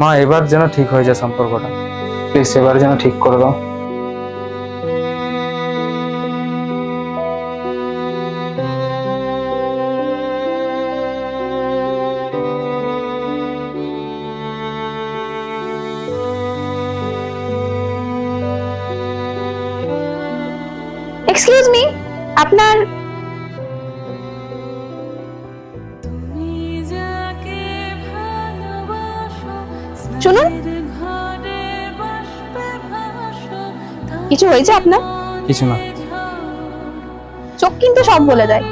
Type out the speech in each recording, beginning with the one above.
মা এবার যেন ঠিক হয়ে যায় সম্পর্কটা, প্লিজ এবার যেন ঠিক করে দাও। এক্সকিউজ মি, আপনার শুনুন, কিছু হয়েছে আপনার? কিছু না, চোখ কিন্তু সব বলে দেয়।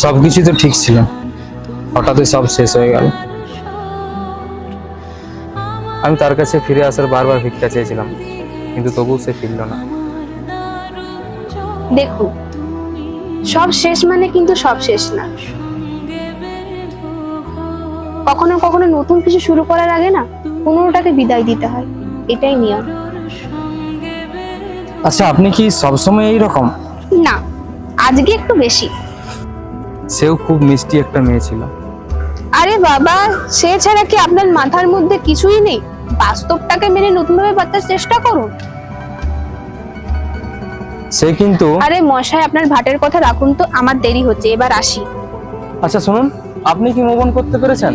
সবকিছু তো ঠিক ছিল, হঠাৎই সব শেষ হয়ে গেল। আমি তার কাছে ফিরে আসার বারবার ভিক্ষা চেয়েছিলাম, কিন্তু তবুও সে ফিরল না। দেখুন, সব শেষ মানে কিন্তু সব শেষ না। কখনো কখনো নতুন কিছু শুরু করার আগে না পুরোটাকে বিদায় দিতে হয়, এটাই নিয়ম। আচ্ছা, আপনি কি সবসময় এইরকম? না, আজকে একটু বেশি। সেও খুব মিষ্টি একটা মেয়ে ছিল। আরে বাবা, সে ছাড়া কি আপনার মাথার মধ্যে কিছুই নেই? বাস্তবটাকে মেনে নতুনভাবে বাঁচার চেষ্টা করুন। সে কিন্তু আরে মশাই, আপনার ভাটের কথা রাখুন তো, আমার দেরি হচ্ছে, এবার আসি। আচ্ছা শুনুন, আপনি কি মুভ অন করতে পেরেছেন?